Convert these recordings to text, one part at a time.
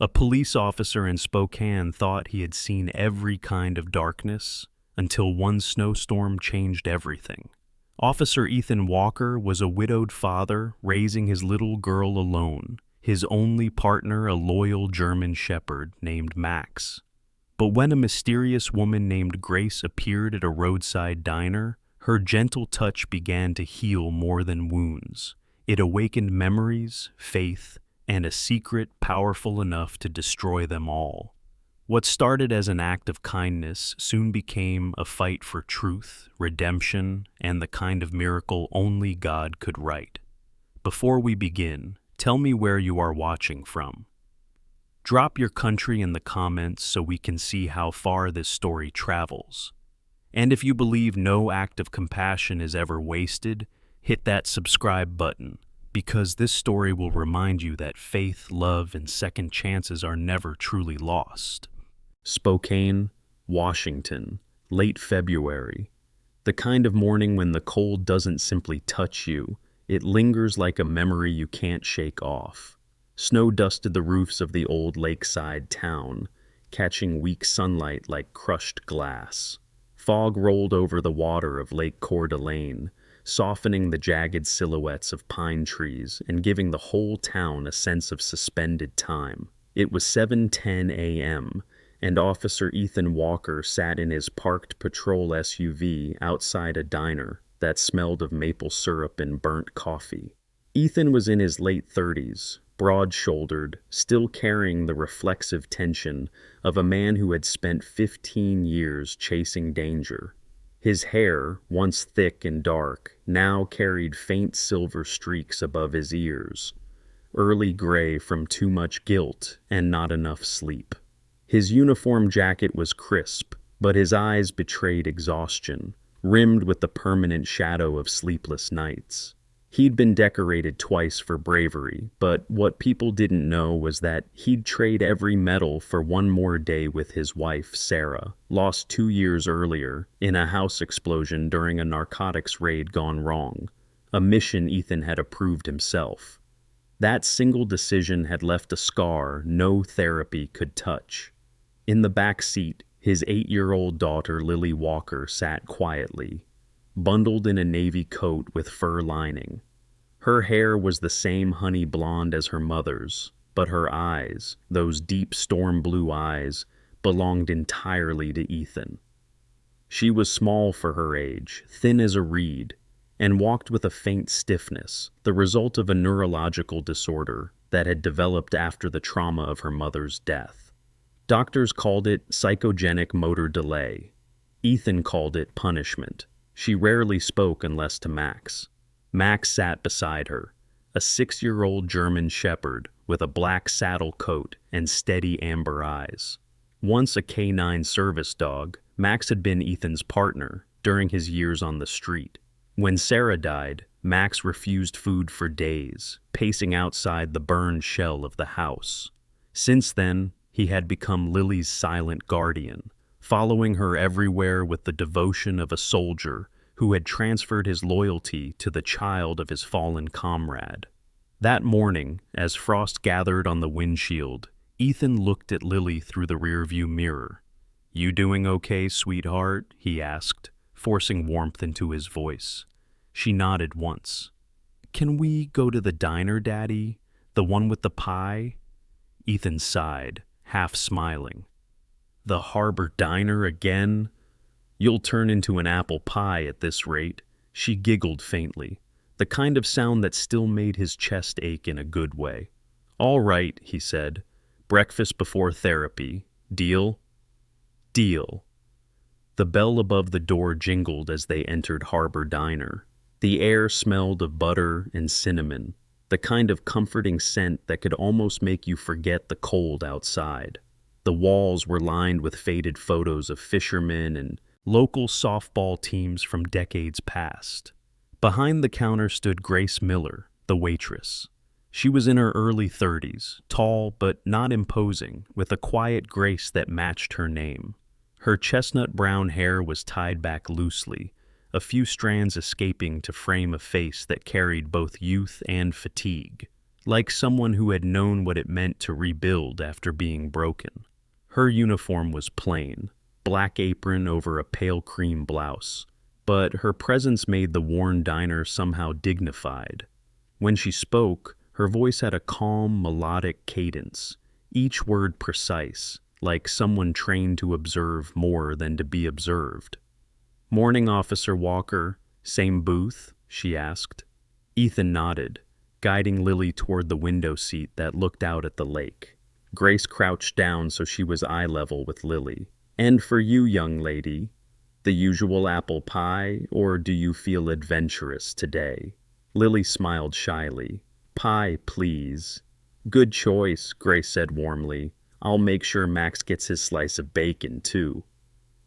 A police officer in Spokane thought he had seen every kind of darkness until one snowstorm changed everything. Officer Ethan Walker was a widowed father raising his little girl alone, his only partner a loyal German shepherd named Max. But when a mysterious woman named Grace appeared at a roadside diner, her gentle touch began to heal more than wounds. It awakened memories, faith, and a secret powerful enough to destroy them all. What started as an act of kindness soon became a fight for truth, redemption, and the kind of miracle only God could write. Before we begin, tell me where you are watching from. Drop your country in the comments so we can see how far this story travels. And if you believe no act of compassion is ever wasted, hit that subscribe button, because this story will remind you that faith, love, and second chances are never truly lost. Spokane, Washington, late February. The kind of morning when the cold doesn't simply touch you, it lingers like a memory you can't shake off. Snow dusted the roofs of the old lakeside town, catching weak sunlight like crushed glass. Fog rolled over the water of Lake Coeur d'Alene, softening the jagged silhouettes of pine trees and giving the whole town a sense of suspended time. It was 7:10 a.m., and Officer Ethan Walker sat in his parked patrol SUV outside a diner that smelled of maple syrup and burnt coffee. Ethan was in his late 30s, broad-shouldered, still carrying the reflexive tension of a man who had spent 15 years chasing danger. His hair, once thick and dark, now carried faint silver streaks above his ears, early gray from too much guilt and not enough sleep. His uniform jacket was crisp, but his eyes betrayed exhaustion, rimmed with the permanent shadow of sleepless nights. He'd been decorated twice for bravery, but what people didn't know was that he'd trade every medal for one more day with his wife, Sarah, lost 2 years earlier in a house explosion during a narcotics raid gone wrong, a mission Ethan had approved himself. That single decision had left a scar no therapy could touch. In the back seat, his 8-year-old daughter, Lily Walker, sat quietly, bundled in a navy coat with fur lining. Her hair was the same honey blonde as her mother's, but her eyes, those deep storm blue eyes, belonged entirely to Ethan. She was small for her age, thin as a reed, and walked with a faint stiffness, the result of a neurological disorder that had developed after the trauma of her mother's death. Doctors called it psychogenic motor delay. Ethan called it punishment. She rarely spoke unless to Max. Max sat beside her, a 6-year-old German shepherd with a black saddle coat and steady amber eyes. Once a canine service dog, Max had been Ethan's partner during his years on the street. When Sarah died, Max refused food for days, pacing outside the burned shell of the house. Since then, he had become Lily's silent guardian, following her everywhere with the devotion of a soldier who had transferred his loyalty to the child of his fallen comrade. That morning, as frost gathered on the windshield, Ethan looked at Lily through the rearview mirror. "You doing okay, sweetheart?" he asked, forcing warmth into his voice. She nodded once. "Can we go to the diner, Daddy? The one with the pie?" Ethan sighed, half smiling. "The Harbor Diner again? You'll turn into an apple pie at this rate." She giggled faintly, the kind of sound that still made his chest ache in a good way. "All right," he said. "Breakfast before therapy. Deal?" "Deal." The bell above the door jingled as they entered Harbor Diner. The air smelled of butter and cinnamon, the kind of comforting scent that could almost make you forget the cold outside. The walls were lined with faded photos of fishermen and local softball teams from decades past. Behind the counter stood Grace Miller, the waitress. She was in her early 30s, tall but not imposing, with a quiet grace that matched her name. Her chestnut brown hair was tied back loosely, a few strands escaping to frame a face that carried both youth and fatigue. like someone who had known what it meant to rebuild after being broken. Her uniform was plain, black apron over a pale cream blouse, but her presence made the worn diner somehow dignified. When she spoke, her voice had a calm, melodic cadence, each word precise, like someone trained to observe more than to be observed. "Morning, Officer Walker. Same booth?" she asked. Ethan nodded, guiding Lily toward the window seat that looked out at the lake. Grace crouched down so she was eye level with Lily. "And for you, young lady, the usual apple pie, or do you feel adventurous today?" Lily smiled shyly. "Pie, please." "Good choice," Grace said warmly. "I'll make sure Max gets his slice of bacon, too."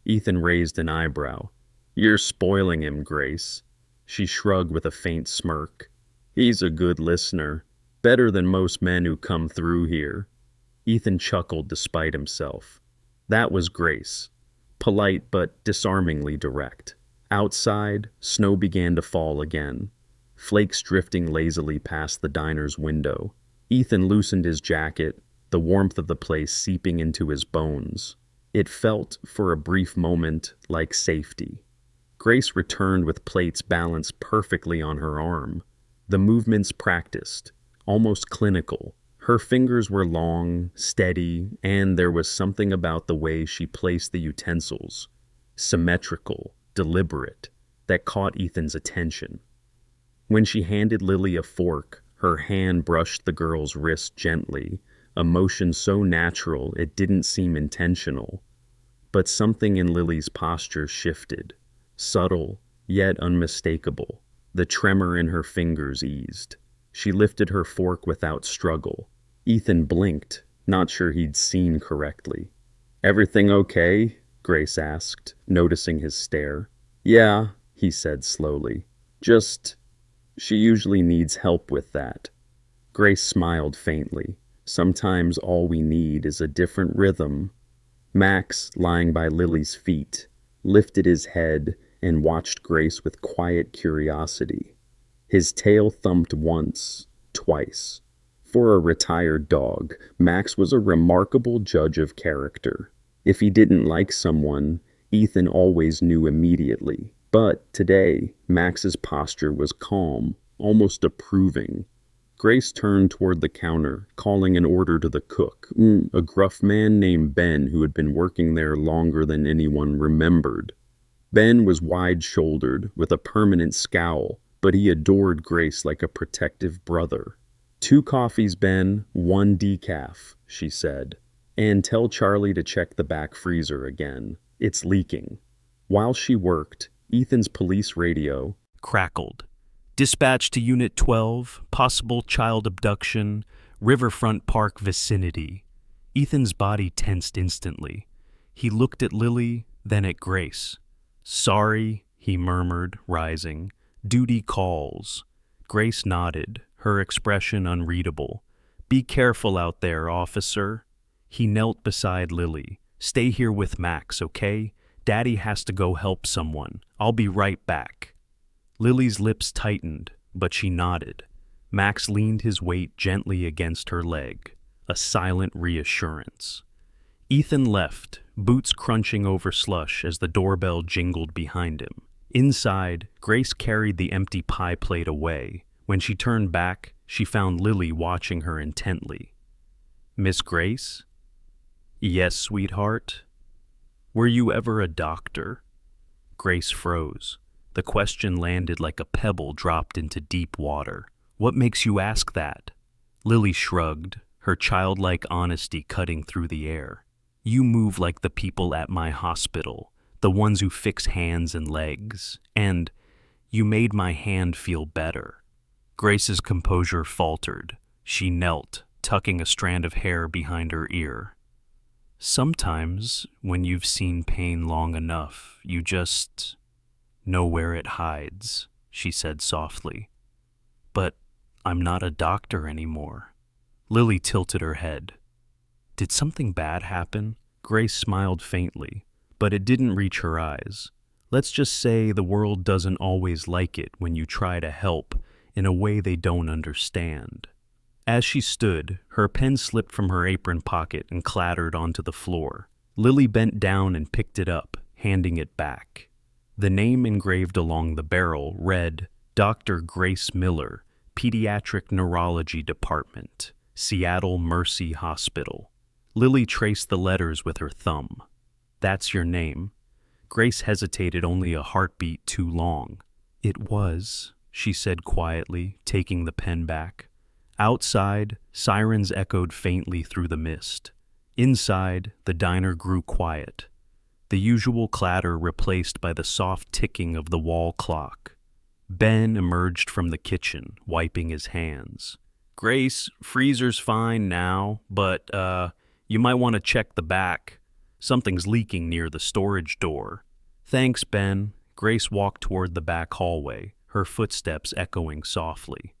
Ethan raised an eyebrow. "You're spoiling him, Grace." She shrugged with a faint smirk. "He's a good listener, better than most men who come through here." Ethan chuckled despite himself. That was Grace, polite but disarmingly direct. Outside, snow began to fall again, flakes drifting lazily past the diner's window. Ethan loosened his jacket, the warmth of the place seeping into his bones. It felt, for a brief moment, like safety. Grace returned with plates balanced perfectly on her arm, the movements practiced, almost clinical. Her fingers were long, steady, and there was something about the way she placed the utensils, symmetrical, deliberate, that caught Ethan's attention. When she handed Lily a fork, her hand brushed the girl's wrist gently, a motion so natural it didn't seem intentional. But something in Lily's posture shifted, subtle, yet unmistakable. The tremor in her fingers eased. She lifted her fork without struggle. Ethan blinked, not sure he'd seen correctly. "Everything okay?" Grace asked, noticing his stare. "Yeah," he said slowly. "Just, she usually needs help with that." Grace smiled faintly. "Sometimes all we need is a different rhythm." Max, lying by Lily's feet, lifted his head and watched Grace with quiet curiosity. His tail thumped once, twice. For a retired dog, Max was a remarkable judge of character. If he didn't like someone, Ethan always knew immediately. But today, Max's posture was calm, almost approving. Grace turned toward the counter, calling an order to the cook, a gruff man named Ben who had been working there longer than anyone remembered. Ben was wide-shouldered, with a permanent scowl, but he adored Grace like a protective brother. "2 coffees, Ben, 1 decaf," she said. "And tell Charlie to check the back freezer again. It's leaking." While she worked, Ethan's police radio crackled. "Dispatch to Unit 12, possible child abduction, Riverfront Park vicinity." Ethan's body tensed instantly. He looked at Lily, then at Grace. "Sorry," he murmured, rising. "Duty calls." Grace nodded, her expression unreadable. "Be careful out there, officer." He knelt beside Lily. "Stay here with Max, okay? Daddy has to go help someone. I'll be right back." Lily's lips tightened, but she nodded. Max leaned his weight gently against her leg, a silent reassurance. Ethan left, boots crunching over slush as the doorbell jingled behind him. Inside, Grace carried the empty pie plate away. When she turned back, she found Lily watching her intently. "Miss Grace?" "Yes, sweetheart." "Were you ever a doctor?" Grace froze. The question landed like a pebble dropped into deep water. "What makes you ask that?" Lily shrugged, her childlike honesty cutting through the air. "You move like the people at my hospital, the ones who fix hands and legs, and you made my hand feel better." Grace's composure faltered. She knelt, tucking a strand of hair behind her ear. "Sometimes, when you've seen pain long enough, you just know where it hides," she said softly. "But I'm not a doctor anymore." Lily tilted her head. "Did something bad happen?" Grace smiled faintly, but it didn't reach her eyes. "Let's just say the world doesn't always like it when you try to help in a way they don't understand." As she stood, her pen slipped from her apron pocket and clattered onto the floor. Lily bent down and picked it up, handing it back. The name engraved along the barrel read, Dr. Grace Miller, Pediatric Neurology Department, Seattle Mercy Hospital. Lily traced the letters with her thumb. That's your name. Grace hesitated only a heartbeat too long. It was, she said quietly, taking the pen back. Outside, sirens echoed faintly through the mist. Inside, the diner grew quiet, the usual clatter replaced by the soft ticking of the wall clock. Ben emerged from the kitchen, wiping his hands. Grace, freezer's fine now, but, you might want to check the back. Something's leaking near the storage door. Thanks, Ben. Grace walked toward the back hallway, her footsteps echoing softly.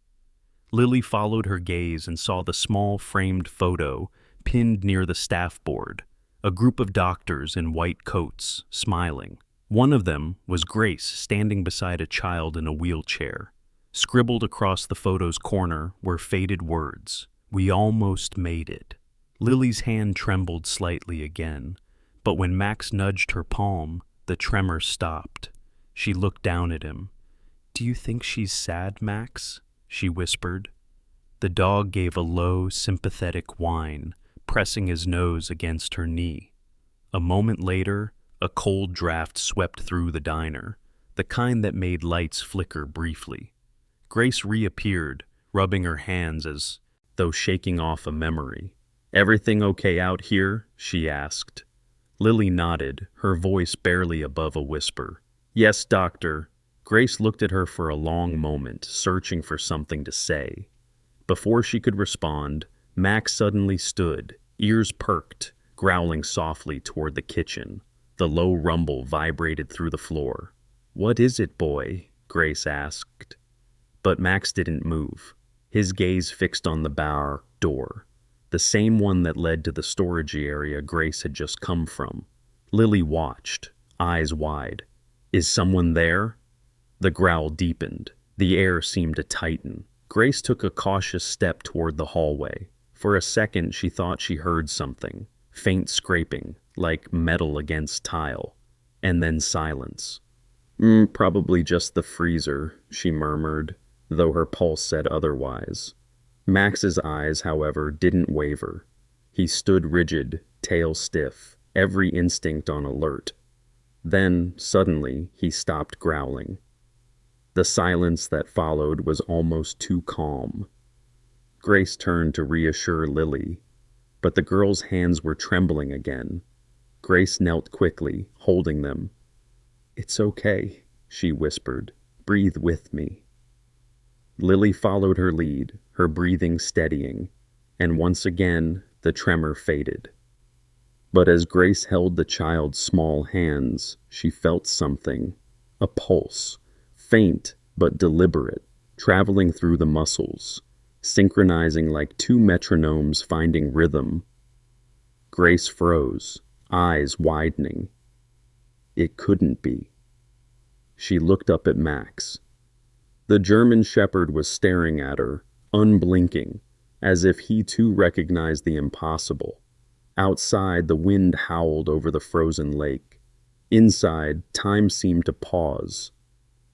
Lily followed her gaze and saw the small framed photo pinned near the staff board, a group of doctors in white coats, smiling. One of them was Grace standing beside a child in a wheelchair. Scribbled across the photo's corner were faded words, "We almost made it." Lily's hand trembled slightly again, but when Max nudged her palm, the tremor stopped. She looked down at him. "Do you think she's sad, Max?" she whispered. The dog gave a low, sympathetic whine, pressing his nose against her knee. A moment later, a cold draft swept through the diner, the kind that made lights flicker briefly. Grace reappeared, rubbing her hands as though shaking off a memory. "Everything okay out here?" she asked. Lily nodded, her voice barely above a whisper. "Yes, doctor." Grace looked at her for a long moment, searching for something to say. Before she could respond, Max suddenly stood, ears perked, growling softly toward the kitchen. The low rumble vibrated through the floor. "What is it, boy?" Grace asked. But Max didn't move, his gaze fixed on the bar door, the same one that led to the storage area Grace had just come from. Lily watched, eyes wide. "Is someone there?" The growl deepened. The air seemed to tighten. Grace took a cautious step toward the hallway. For a second, she thought she heard something, faint scraping, like metal against tile, and then silence. Probably just the freezer," she murmured, though her pulse said otherwise. Max's eyes, however, didn't waver. He stood rigid, tail stiff, every instinct on alert. Then, suddenly, he stopped growling. The silence that followed was almost too calm. Grace turned to reassure Lily, but the girl's hands were trembling again. Grace knelt quickly, holding them. "It's okay," she whispered. "Breathe with me." Lily followed her lead, her breathing steadying, and once again the tremor faded. But as Grace held the child's small hands, she felt something, a pulse, faint but deliberate, traveling through the muscles, synchronizing like two metronomes finding rhythm. Grace froze, eyes widening. It couldn't be. She looked up at Max. The German shepherd was staring at her, unblinking, as if he too recognized the impossible. Outside, the wind howled over the frozen lake. Inside, time seemed to pause.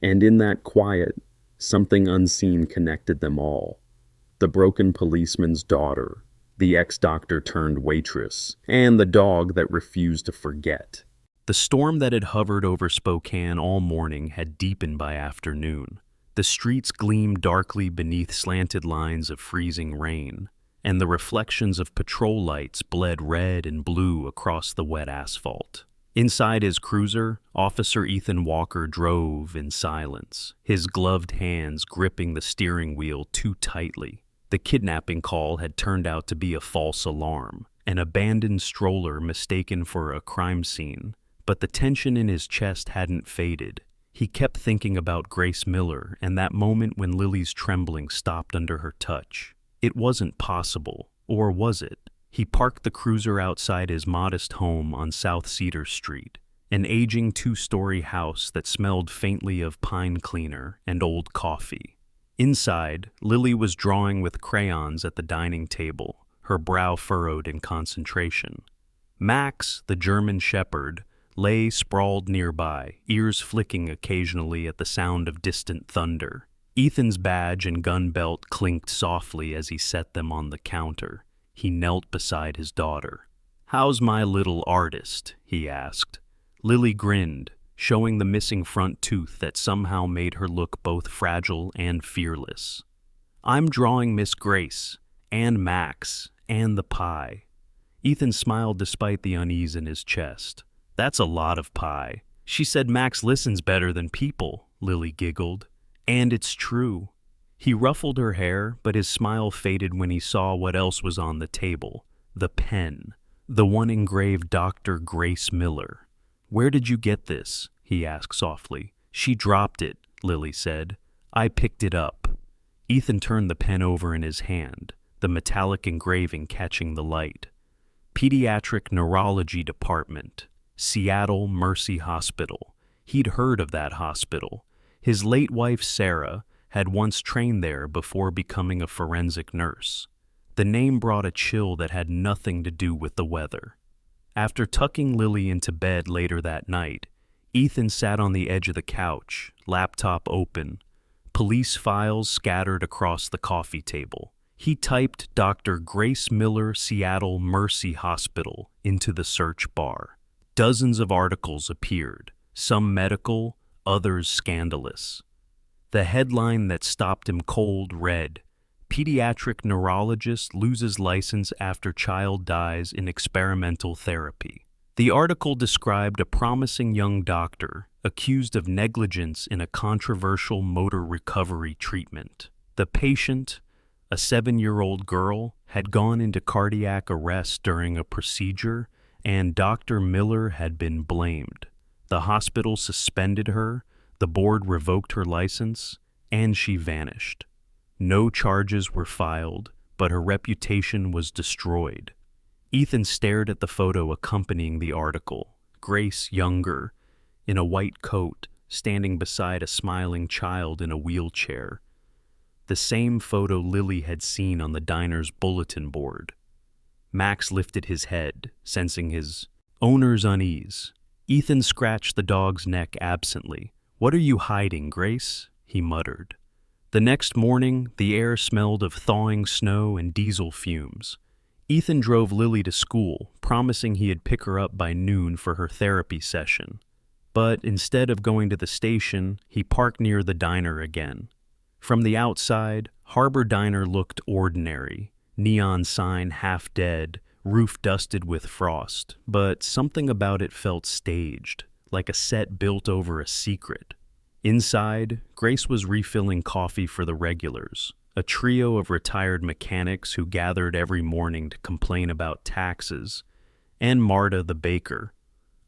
And in that quiet, something unseen connected them all. The broken policeman's daughter, the ex-doctor turned waitress, and the dog that refused to forget. The storm that had hovered over Spokane all morning had deepened by afternoon. The streets gleamed darkly beneath slanted lines of freezing rain, and the reflections of patrol lights bled red and blue across the wet asphalt. Inside his cruiser, Officer Ethan Walker drove in silence, his gloved hands gripping the steering wheel too tightly. The kidnapping call had turned out to be a false alarm, an abandoned stroller mistaken for a crime scene. But the tension in his chest hadn't faded. He kept thinking about Grace Miller and that moment when Lily's trembling stopped under her touch. It wasn't possible, or was it? He parked the cruiser outside his modest home on South Cedar Street, an aging two-story house that smelled faintly of pine cleaner and old coffee. Inside, Lily was drawing with crayons at the dining table, her brow furrowed in concentration. Max, the German shepherd, lay sprawled nearby, ears flicking occasionally at the sound of distant thunder. Ethan's badge and gun belt clinked softly as he set them on the counter. He knelt beside his daughter. "How's my little artist?" he asked. Lily grinned, showing the missing front tooth that somehow made her look both fragile and fearless. "I'm drawing Miss Grace, and Max, and the pie." Ethan smiled despite the unease in his chest. "That's a lot of pie." "She said Max listens better than people," Lily giggled. "And it's true." He ruffled her hair, but his smile faded when he saw what else was on the table. The pen. The one engraved Dr. Grace Miller. "Where did you get this?" he asked softly. "She dropped it," Lily said. "I picked it up." Ethan turned the pen over in his hand, the metallic engraving catching the light. Pediatric Neurology Department, Seattle Mercy Hospital. He'd heard of that hospital. His late wife, Sarah, had once trained there before becoming a forensic nurse. The name brought a chill that had nothing to do with the weather. After tucking Lily into bed later that night, Ethan sat on the edge of the couch, laptop open, police files scattered across the coffee table. He typed Dr. Grace Miller, Seattle Mercy Hospital into the search bar. Dozens of articles appeared, some medical, others scandalous. The headline that stopped him cold read, "Pediatric neurologist loses license after child dies in experimental therapy." The article described a promising young doctor accused of negligence in a controversial motor recovery treatment. The patient, a 7-year-old girl, had gone into cardiac arrest during a procedure, and Dr. Miller had been blamed. The hospital suspended her, the board revoked her license, and she vanished. No charges were filed, but her reputation was destroyed. Ethan stared at the photo accompanying the article. Grace, younger, in a white coat, standing beside a smiling child in a wheelchair. The same photo Lily had seen on the diner's bulletin board. Max lifted his head, sensing his owner's unease. Ethan scratched the dog's neck absently. "What are you hiding, Grace?" he muttered. The next morning, the air smelled of thawing snow and diesel fumes. Ethan drove Lily to school, promising he'd pick her up by noon for her therapy session. But instead of going to the station, he parked near the diner again. From the outside, Harbor Diner looked ordinary. Neon sign half dead, roof dusted with frost, but something about it felt staged, like a set built over a secret. Inside, Grace was refilling coffee for the regulars, a trio of retired mechanics who gathered every morning to complain about taxes, and Marta the baker,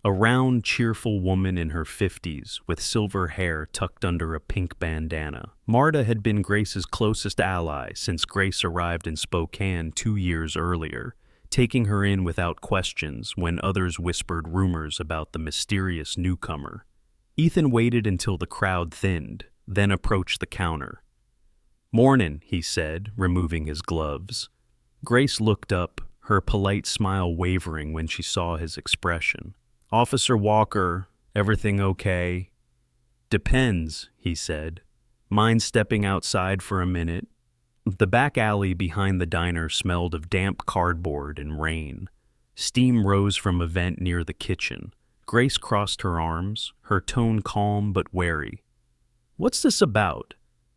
a round, cheerful woman in her 50s with silver hair tucked under a pink bandana. Marta had been Grace's closest ally since Grace arrived in Spokane 2 years earlier, taking her in without questions when others whispered rumors about the mysterious newcomer. Ethan waited until the crowd thinned, then approached the counter. "Mornin'," he said, removing his gloves. Grace looked up, her polite smile wavering when she saw his expression. "Officer Walker, everything okay?" "Depends," he said. "Mind stepping outside for a minute?" The back alley behind the diner smelled of damp cardboard and rain. Steam rose from a vent near the kitchen. Grace crossed her arms, her tone calm but wary. "What's this about?"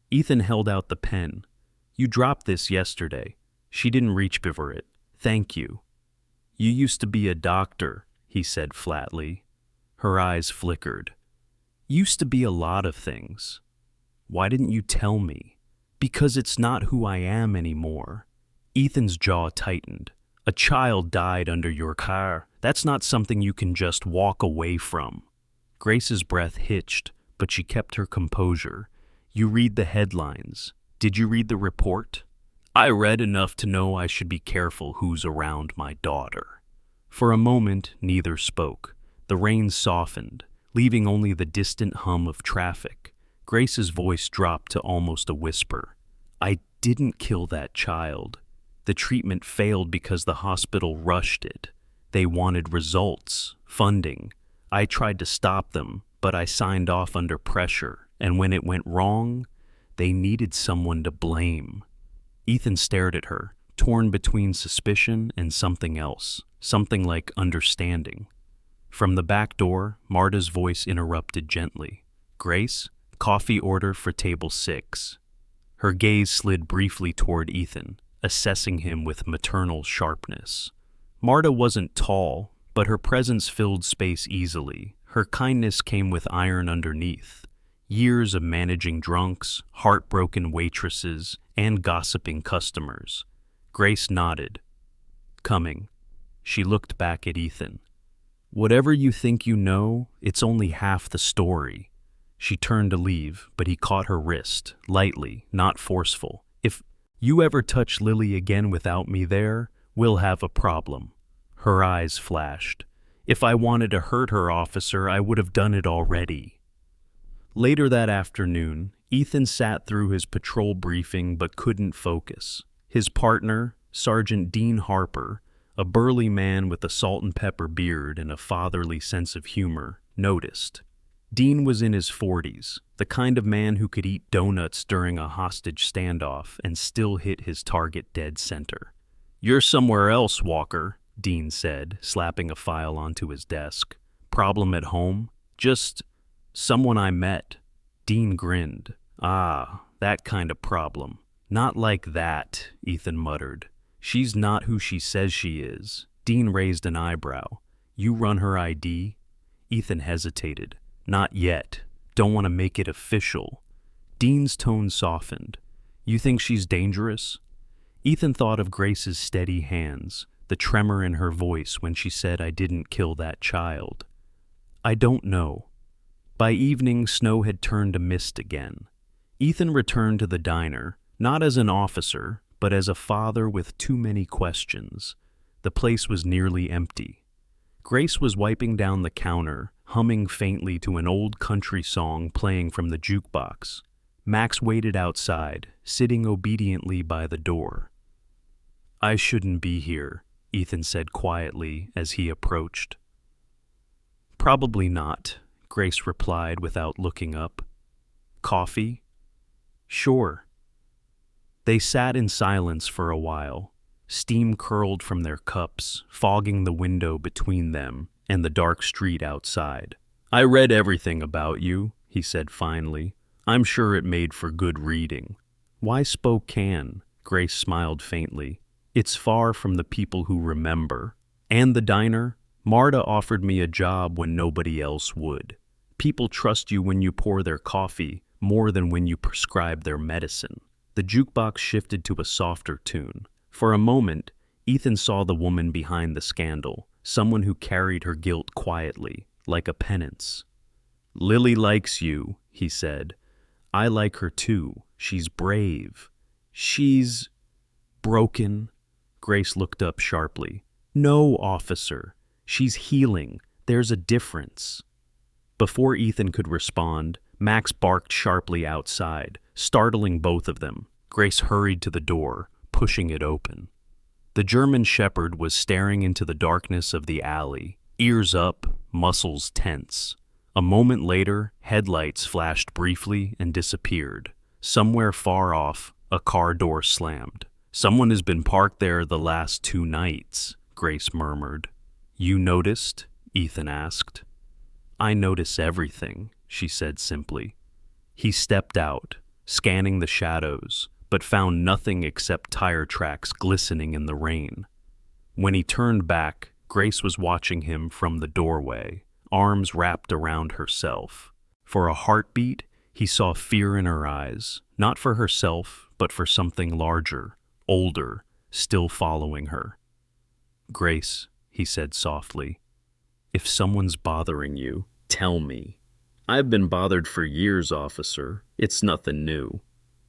Ethan held out the pen. "You dropped this yesterday." She didn't reach for it. "Thank you." "You used to be a doctor," he said flatly. Her eyes flickered. "Used to be a lot of things. Why didn't you tell me?" "Because it's not who I am anymore." Ethan's jaw tightened. "A child died under your car. That's not something you can just walk away from." Grace's breath hitched, but she kept her composure. "You read the headlines. Did you read the report?" "I read enough to know I should be careful who's around my daughter." For a moment, neither spoke. The rain softened, leaving only the distant hum of traffic. Grace's voice dropped to almost a whisper. I didn't kill that child. The treatment failed because the hospital rushed it. They wanted results, funding. I tried to stop them, but I signed off under pressure, and when it went wrong, they needed someone to blame. Ethan stared at her, torn between suspicion and something else, something like understanding. From the back door, Marta's voice interrupted gently. Grace, coffee order for table 6. Her gaze slid briefly toward Ethan, assessing him with maternal sharpness. Marta wasn't tall, but her presence filled space easily. Her kindness came with iron underneath. Years of managing drunks, heartbroken waitresses, and gossiping customers. Grace nodded. Coming. She looked back at Ethan. Whatever you think you know, it's only half the story. She turned to leave, but he caught her wrist, lightly, not forceful. If you ever touch Lily again without me there, we'll have a problem. Her eyes flashed. If I wanted to hurt her, officer, I would have done it already. Later that afternoon, Ethan sat through his patrol briefing but couldn't focus. His partner, Sergeant Dean Harper, a burly man with a salt and pepper beard and a fatherly sense of humor, noticed. Dean was in his 40s, the kind of man who could eat donuts during a hostage standoff and still hit his target dead center. You're somewhere else, Walker, Dean said, slapping a file onto his desk. Problem at home? Just someone I met. Dean grinned. Ah, that kind of problem. Not like that, Ethan muttered. She's not who she says she is. Dean raised an eyebrow. You run her ID? Ethan hesitated. Not yet. Don't want to make it official. Dean's tone softened. You think she's dangerous? Ethan thought of Grace's steady hands, the tremor in her voice when she said, I didn't kill that child. I don't know. By evening, snow had turned to mist again. Ethan returned to the diner, not as an officer, but as a father with too many questions. The place was nearly empty. Grace was wiping down the counter, humming faintly to an old country song playing from the jukebox. Max waited outside, sitting obediently by the door. I shouldn't be here, Ethan said quietly as he approached. Probably not, Grace replied without looking up. Coffee? Sure. They sat in silence for a while. Steam curled from their cups, fogging the window between them and the dark street outside. I read everything about you, he said finally. I'm sure it made for good reading. Why Spokane? Grace smiled faintly. It's far from the people who remember. And the diner? Marta offered me a job when nobody else would. People trust you when you pour their coffee more than when you prescribe their medicine. The jukebox shifted to a softer tune. For a moment, Ethan saw the woman behind the scandal, someone who carried her guilt quietly, like a penance. Lily likes you, he said. I like her too. She's brave. She's broken. Grace looked up sharply. No, officer. She's healing. There's a difference. Before Ethan could respond, Max barked sharply outside, startling both of them. Grace hurried to the door, pushing it open. The German shepherd was staring into the darkness of the alley, ears up, muscles tense. A moment later, headlights flashed briefly and disappeared. Somewhere far off, a car door slammed. Someone has been parked there the last 2 nights, Grace murmured. You noticed? Ethan asked. I notice everything, she said simply. He stepped out, scanning the shadows, but found nothing except tire tracks glistening in the rain. When he turned back, Grace was watching him from the doorway, arms wrapped around herself. For a heartbeat, he saw fear in her eyes, not for herself, but for something larger, older, still following her. Grace, he said softly, if someone's bothering you, tell me. I've been bothered for years, officer. It's nothing new.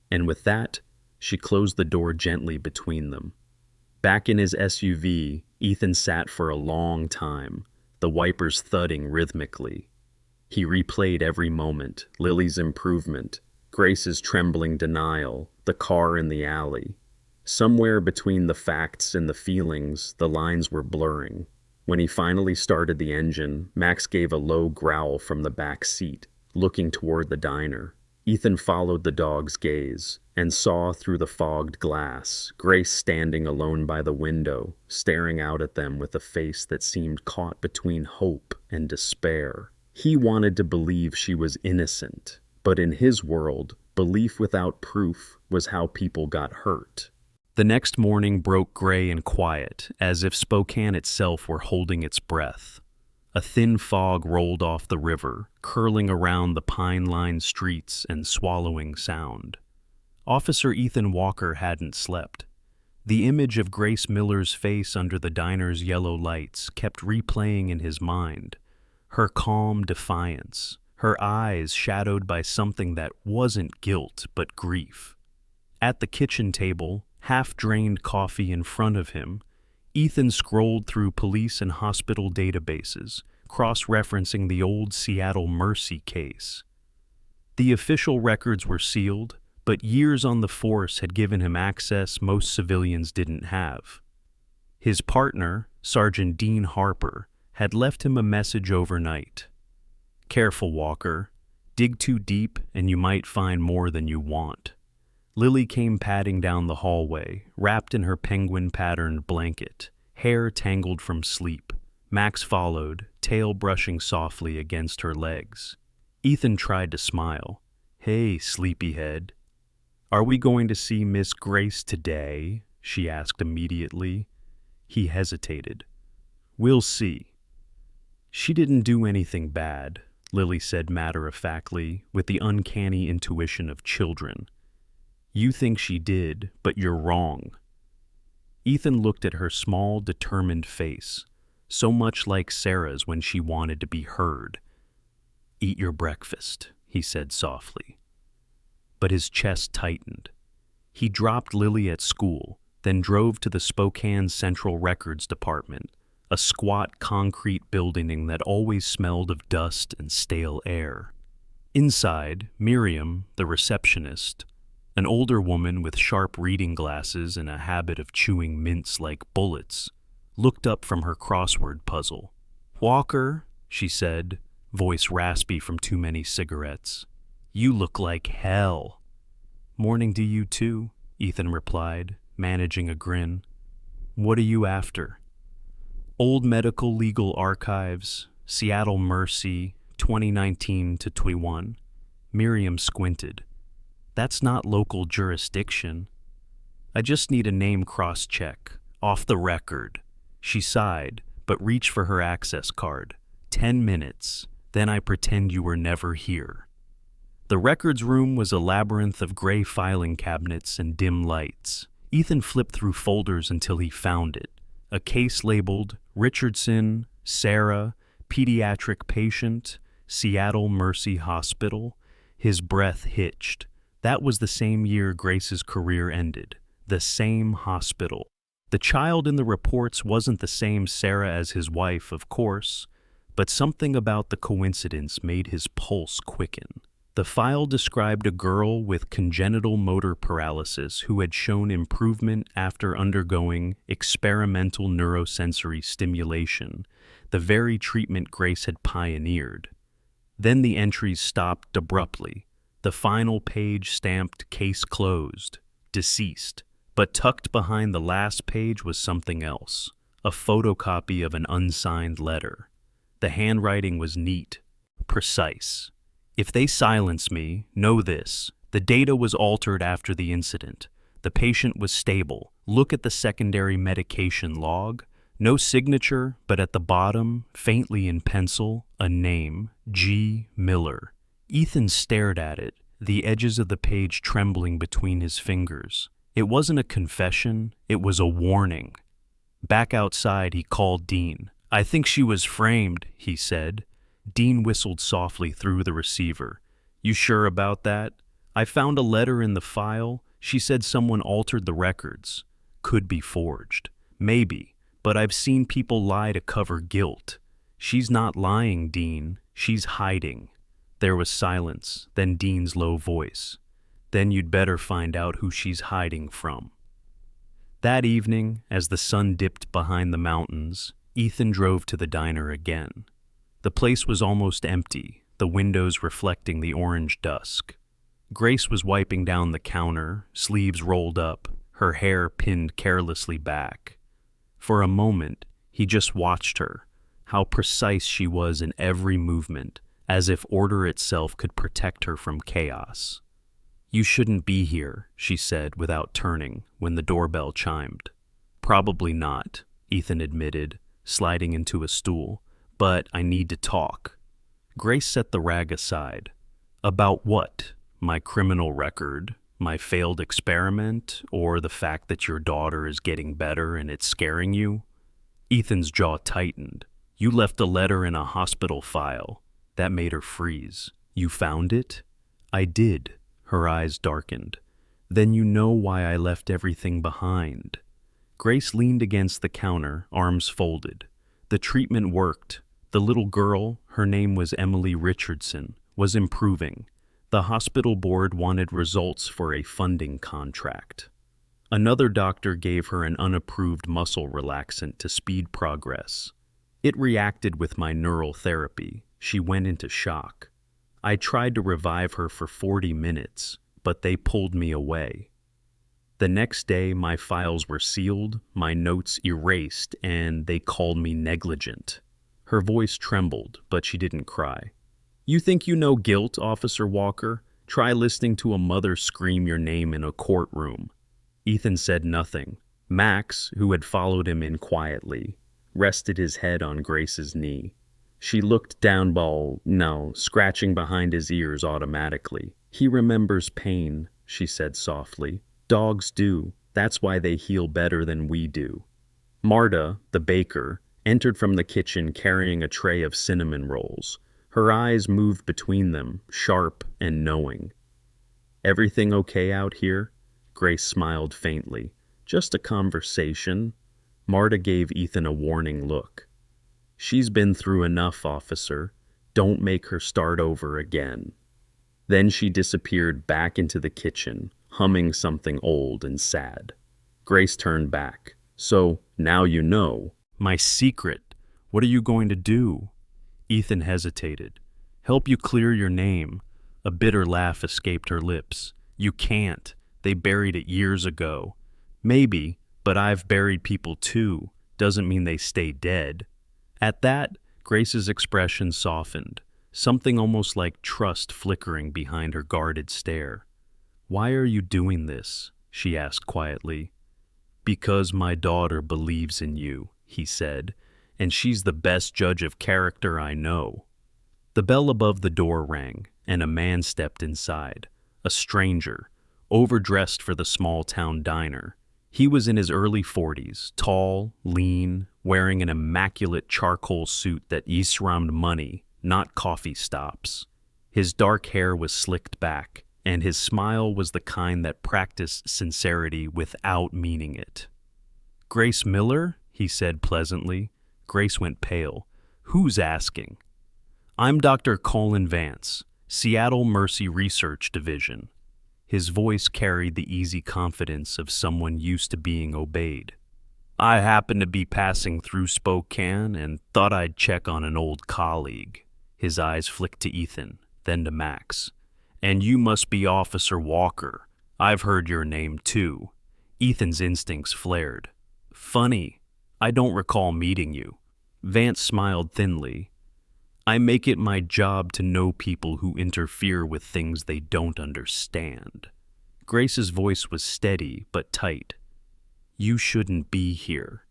And with that, she closed the door gently between them. Back in his SUV, Ethan sat for a long time, the wipers thudding rhythmically. He replayed every moment, Lily's improvement, Grace's trembling denial, the car in the alley. Somewhere between the facts and the feelings, the lines were blurring. When he finally started the engine, Max gave a low growl from the back seat, looking toward the diner. Ethan followed the dog's gaze and saw through the fogged glass Grace standing alone by the window, staring out at them with a face that seemed caught between hope and despair. He wanted to believe she was innocent, but in his world, belief without proof was how people got hurt. The next morning broke gray and quiet, as if Spokane itself were holding its breath. A thin fog rolled off the river, curling around the pine-lined streets and swallowing sound. Officer Ethan Walker hadn't slept. The image of Grace Miller's face under the diner's yellow lights kept replaying in his mind. Her calm defiance, her eyes shadowed by something that wasn't guilt but grief. At the kitchen table, half-drained coffee in front of him, Ethan scrolled through police and hospital databases, cross-referencing the old Seattle Mercy case. The official records were sealed, but years on the force had given him access most civilians didn't have. His partner, Sergeant Dean Harper, had left him a message overnight. "Careful, Walker. Dig too deep and you might find more than you want." Lily came padding down the hallway, wrapped in her penguin-patterned blanket, hair tangled from sleep. Max followed, tail brushing softly against her legs. Ethan tried to smile. "Hey, sleepyhead. Are we going to see Miss Grace today?" she asked immediately. He hesitated. "We'll see." "She didn't do anything bad," Lily said matter-of-factly, with the uncanny intuition of children. "You think she did, but you're wrong." Ethan looked at her small, determined face, so much like Sarah's when she wanted to be heard. "Eat your breakfast," he said softly. But his chest tightened. He dropped Lily at school, then drove to the Spokane Central Records Department, a squat concrete building that always smelled of dust and stale air. Inside, Miriam, the receptionist, an older woman with sharp reading glasses and a habit of chewing mints like bullets, looked up from her crossword puzzle. "Walker," she said, voice raspy from too many cigarettes, "you look like hell." "Morning to you too," Ethan replied, managing a grin. "What are you after?" "Old Medical Legal Archives, Seattle Mercy, 2019 to 21. Miriam squinted. "That's not local jurisdiction." "I just need a name cross-check, off the record." She sighed, but reached for her access card. 10 minutes, then I pretend you were never here." The records room was a labyrinth of gray filing cabinets and dim lights. Ethan flipped through folders until he found it. A case labeled Richardson, Sarah, Pediatric Patient, Seattle Mercy Hospital. His breath hitched. That was the same year Grace's career ended. The same hospital. The child in the reports wasn't the same Sarah as his wife, of course, but something about the coincidence made his pulse quicken. The file described a girl with congenital motor paralysis who had shown improvement after undergoing experimental neurosensory stimulation, the very treatment Grace had pioneered. Then the entries stopped abruptly. The final page stamped "Case closed, deceased," but tucked behind the last page was something else, a photocopy of an unsigned letter. The handwriting was neat, precise. "If they silence me, know this. The data was altered after the incident. The patient was stable. Look at the secondary medication log. No signature, but at the bottom, faintly in pencil, a name, G. Miller." Ethan stared at it, the edges of the page trembling between his fingers. It wasn't a confession, it was a warning. Back outside, he called Dean. "I think she was framed," he said. Dean whistled softly through the receiver. "You sure about that? I found a letter in the file. She said someone altered the records. Could be forged. Maybe, but I've seen people lie to cover guilt." "She's not lying, Dean. She's hiding. There was silence, then Dean's low voice. Then you'd better find out who she's hiding from. That evening, as the sun dipped behind the mountains, Ethan drove to the diner again. The place was almost empty, the windows reflecting the orange dusk. Grace was wiping down the counter, sleeves rolled up, her hair pinned carelessly back. For a moment, he just watched her, how precise she was in every movement, as if order itself could protect her from chaos. "You shouldn't be here," she said without turning when the doorbell chimed. "Probably not," Ethan admitted, sliding into a stool, "but I need to talk." Grace set the rag aside. "About what? My criminal record? My failed experiment? Or the fact that your daughter is getting better and it's scaring you?" Ethan's jaw tightened. "You left a letter in a hospital file." That made her freeze. "You found it?" "I did." Her eyes darkened. "Then you know why I left everything behind." Grace leaned against the counter, arms folded. The treatment worked. The little girl, her name was Emily Richardson, was improving. The hospital board wanted results for a funding contract. Another doctor gave her an unapproved muscle relaxant to speed progress. It reacted with my neural therapy. She went into shock. I tried to revive her for 40 minutes, but they pulled me away. The next day, my files were sealed, my notes erased, and they called me negligent. Her voice trembled, but she didn't cry. "You think you know guilt, Officer Walker? Try listening to a mother scream your name in a courtroom." Ethan said nothing. Max, who had followed him in quietly, rested his head on Grace's knee. She looked down, scratching behind his ears automatically. "He remembers pain," she said softly. "Dogs do. That's why they heal better than we do." Marta, the baker, entered from the kitchen carrying a tray of cinnamon rolls. Her eyes moved between them, sharp and knowing. "Everything okay out here?" Grace smiled faintly. "Just a conversation." Marta gave Ethan a warning look. "She's been through enough, officer. Don't make her start over again." Then she disappeared back into the kitchen, humming something old and sad. Grace turned back. "So, now you know." "My secret. What are you going to do?" Ethan hesitated. "Help you clear your name." A bitter laugh escaped her lips. "You can't. They buried it years ago." "Maybe, but I've buried people too. Doesn't mean they stay dead." At that, Grace's expression softened, something almost like trust flickering behind her guarded stare. "Why are you doing this?" she asked quietly. "Because my daughter believes in you," he said, "and she's the best judge of character I know." The bell above the door rang, and a man stepped inside, a stranger, overdressed for the small-town diner. He was in his early 40s, tall, lean, wearing an immaculate charcoal suit that yisramed money, not coffee stops. His dark hair was slicked back, and his smile was the kind that practiced sincerity without meaning it. "Grace Miller?" he said pleasantly. Grace went pale. "Who's asking?" "I'm Dr. Colin Vance, Seattle Mercy Research Division." His voice carried the easy confidence of someone used to being obeyed. "I happened to be passing through Spokane and thought I'd check on an old colleague." His eyes flicked to Ethan, then to Max. "And you must be Officer Walker. I've heard your name too." Ethan's instincts flared. "Funny. I don't recall meeting you." Vance smiled thinly. "I make it my job to know people who interfere with things they don't understand." Grace's voice was steady but tight. "You shouldn't be here.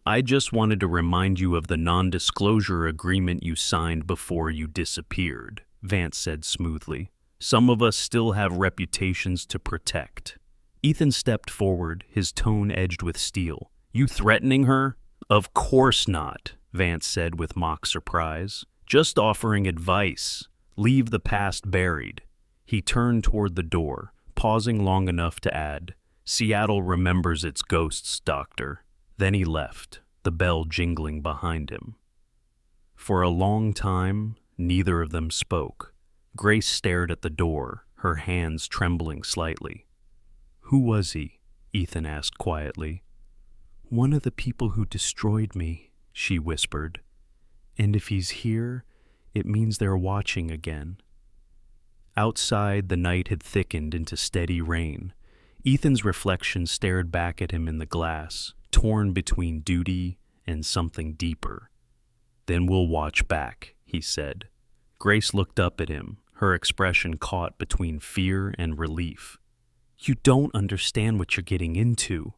I just wanted to remind you of the non-disclosure agreement you signed before you disappeared," Vance said smoothly. "Some of us still have reputations to protect." Ethan stepped forward, his tone edged with steel. "You threatening her?" "Of course not," Vance said with mock surprise. "Just offering advice. Leave the past buried." He turned toward the door, pausing long enough to add, "Seattle remembers its ghosts, Doctor." Then he left, the bell jingling behind him. For a long time, Neither of them spoke. Grace stared at the door, her hands trembling slightly. "Who was he?" Ethan asked quietly. "One of the people who destroyed me," she whispered. "And if he's here, it means they're watching again." Outside, the night had thickened into steady rain. Ethan's reflection stared back at him in the glass, torn between duty and something deeper. "Then we'll watch back," he said. Grace looked up at him, her expression caught between fear and relief. "You don't understand what you're getting into."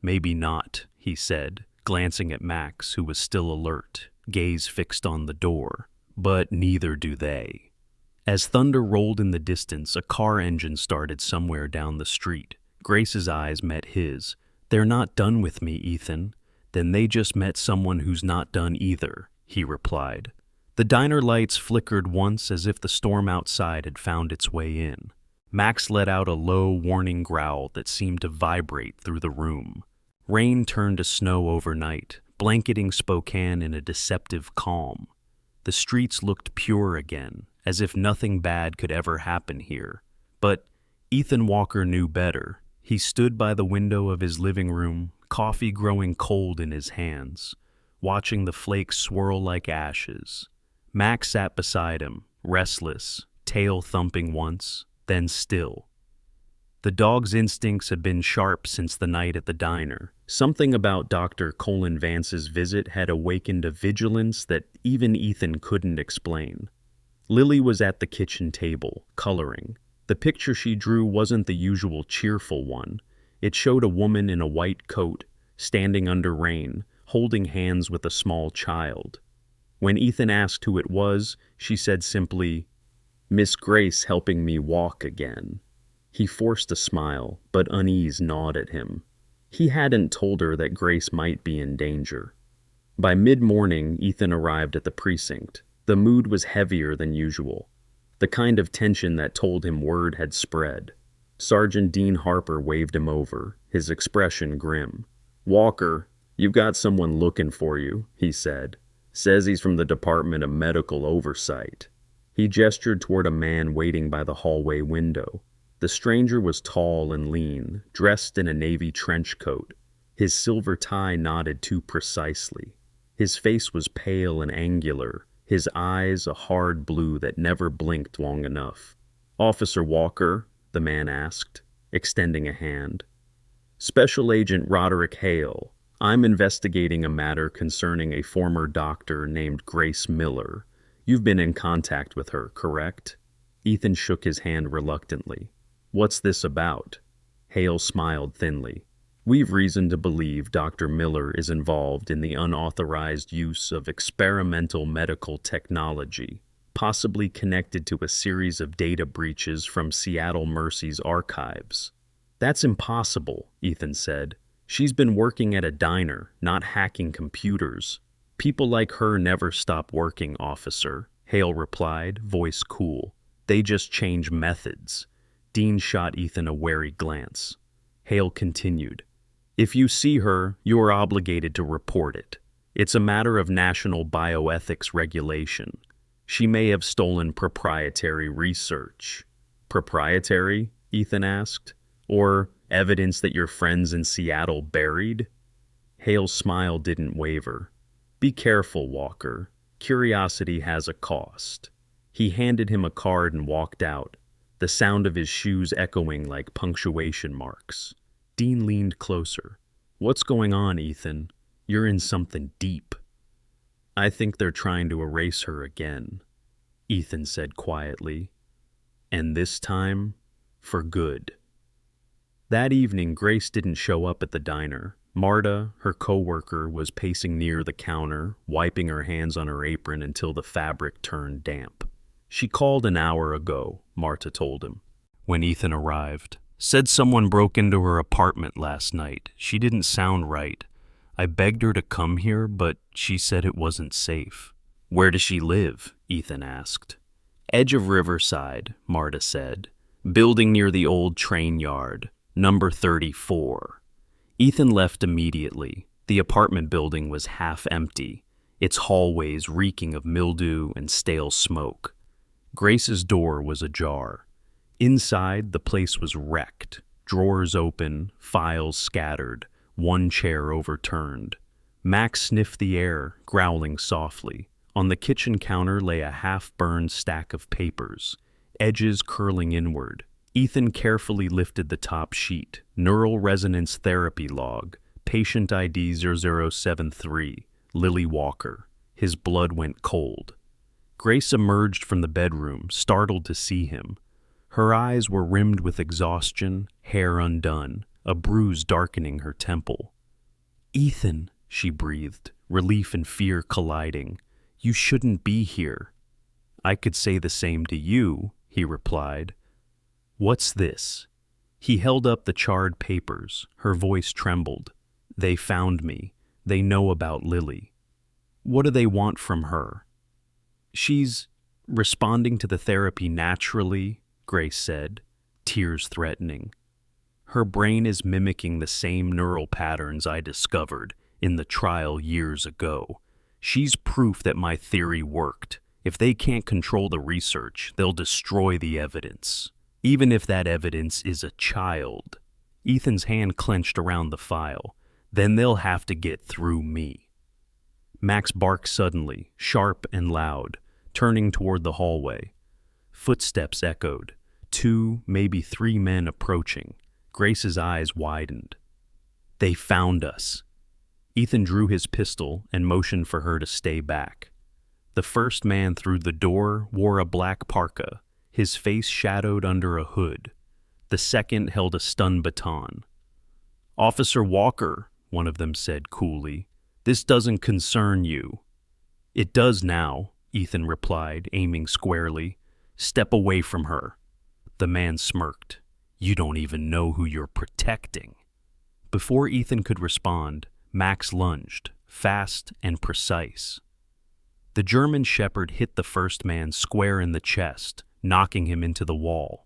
"Maybe not," he said, glancing at Max, who was still alert, gaze fixed on the door. "But neither do they." As thunder rolled in the distance, a car engine started somewhere down the street. Grace's eyes met his. "They're not done with me, Ethan." "Then they just met someone who's not done either," he replied. The diner lights flickered once as if the storm outside had found its way in. Max let out a low, warning growl that seemed to vibrate through the room. Rain turned to snow overnight, blanketing Spokane in a deceptive calm. The streets looked pure again, as if nothing bad could ever happen here. But Ethan Walker knew better. He stood by the window of his living room, coffee growing cold in his hands, watching the flakes swirl like ashes. Max sat beside him, restless, tail thumping once, then still. The dog's instincts had been sharp since the night at the diner. Something about Dr. Colin Vance's visit had awakened a vigilance that even Ethan couldn't explain. Lily was at the kitchen table, coloring. The picture she drew wasn't the usual cheerful one. It showed a woman in a white coat, standing under rain, holding hands with a small child. When Ethan asked who it was, she said simply, "Miss Grace helping me walk again." He forced a smile, but unease gnawed at him. He hadn't told her that Grace might be in danger. By mid-morning, Ethan arrived at the precinct. The mood was heavier than usual, the kind of tension that told him word had spread. Sergeant Dean Harper waved him over, his expression grim. "Walker, you've got someone looking for you," he said. "Says he's from the Department of Medical Oversight." He gestured toward a man waiting by the hallway window. The stranger was tall and lean, dressed in a navy trench coat. His silver tie nodded too precisely. His face was pale and angular, his eyes a hard blue that never blinked long enough. "Officer Walker?" the man asked, extending a hand. "Special Agent Roderick Hale. I'm investigating a matter concerning a former doctor named Grace Miller. You've been in contact with her, correct?" Ethan shook his hand reluctantly. "What's this about?" Hale smiled thinly. "We've reason to believe Dr. Miller is involved in the unauthorized use of experimental medical technology, possibly connected to a series of data breaches from Seattle Mercy's archives." "That's impossible," Ethan said. "She's been working at a diner, not hacking computers." "People like her never stop working, officer," Hale replied, voice cool. "They just change methods." Dean shot Ethan a wary glance. Hale continued, "If you see her, you are obligated to report it. It's a matter of national bioethics regulation. She may have stolen proprietary research." "Proprietary?" Ethan asked. "Or evidence that your friends in Seattle buried?" Hale's smile didn't waver. "Be careful, Walker. Curiosity has a cost." He handed him a card and walked out, the sound of his shoes echoing like punctuation marks. Dean leaned closer. "What's going on, Ethan? You're in something deep." "I think they're trying to erase her again," Ethan said quietly. "And this time, for good." That evening, Grace didn't show up at the diner. Marta, her co-worker, was pacing near the counter, wiping her hands on her apron until the fabric turned damp. "She called an hour ago," Marta told him. When Ethan arrived, "Said someone broke into her apartment last night. She didn't sound right. I begged her to come here, but she said it wasn't safe." "Where does she live?" Ethan asked. "Edge of Riverside," Marta said. "Building near the old train yard, number 34. Ethan left immediately. The apartment building was half empty. its hallways reeking of mildew and stale smoke. Grace's door was ajar. Inside, the place was wrecked, drawers open, files scattered, one chair overturned. Max sniffed the air, growling softly. On the kitchen counter lay a half-burned stack of papers, edges curling inward. Ethan carefully lifted the top sheet. Neural resonance therapy log, patient ID 0073, Lily Walker. His blood went cold. Grace emerged from the bedroom, startled to see him. Her eyes were rimmed with exhaustion, hair undone, a bruise darkening her temple. "Ethan," she breathed, relief and fear colliding. "You shouldn't be here." "I could say the same to you," he replied. "What's this?" He held up the charred papers. Her voice trembled. "They found me. They know about Lily." "What do they want from her?" "She's responding to the therapy naturally," Grace said, tears threatening. "Her brain is mimicking the same neural patterns I discovered in the trial years ago. She's proof that my theory worked. If they can't control the research, they'll destroy the evidence. Even if that evidence is a child." Ethan's hand clenched around the file. "Then they'll have to get through me." Max barked suddenly, sharp and loud, turning toward the hallway. Footsteps echoed. 2, maybe 3 men approaching. Grace's eyes widened. "They found us." Ethan drew his pistol and motioned for her to stay back. The first man through the door wore a black parka, his face shadowed under a hood. The second held a stun baton. "Officer Walker," one of them said coolly, "this doesn't concern you." "It does now," Ethan replied, aiming squarely. "Step away from her." The man smirked. "You don't even know who you're protecting." Before Ethan could respond, Max lunged, fast and precise. The German shepherd hit the first man square in the chest, knocking him into the wall.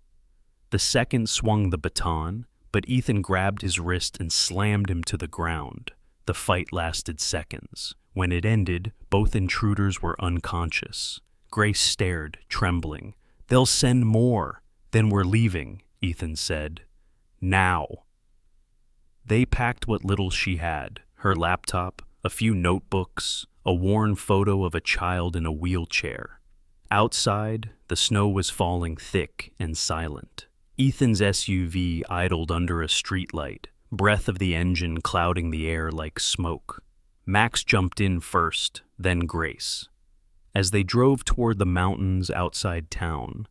The second swung the baton, but Ethan grabbed his wrist and slammed him to the ground. The fight lasted seconds. When it ended, both intruders were unconscious. Grace stared, trembling. "They'll send more." "Then we're leaving," Ethan said. "Now." They packed what little she had, her laptop, a few notebooks, a worn photo of a child in a wheelchair. Outside, the snow was falling thick and silent. Ethan's SUV idled under a streetlight, breath of the engine clouding the air like smoke. Max jumped in first, then Grace. As they drove toward the mountains outside town,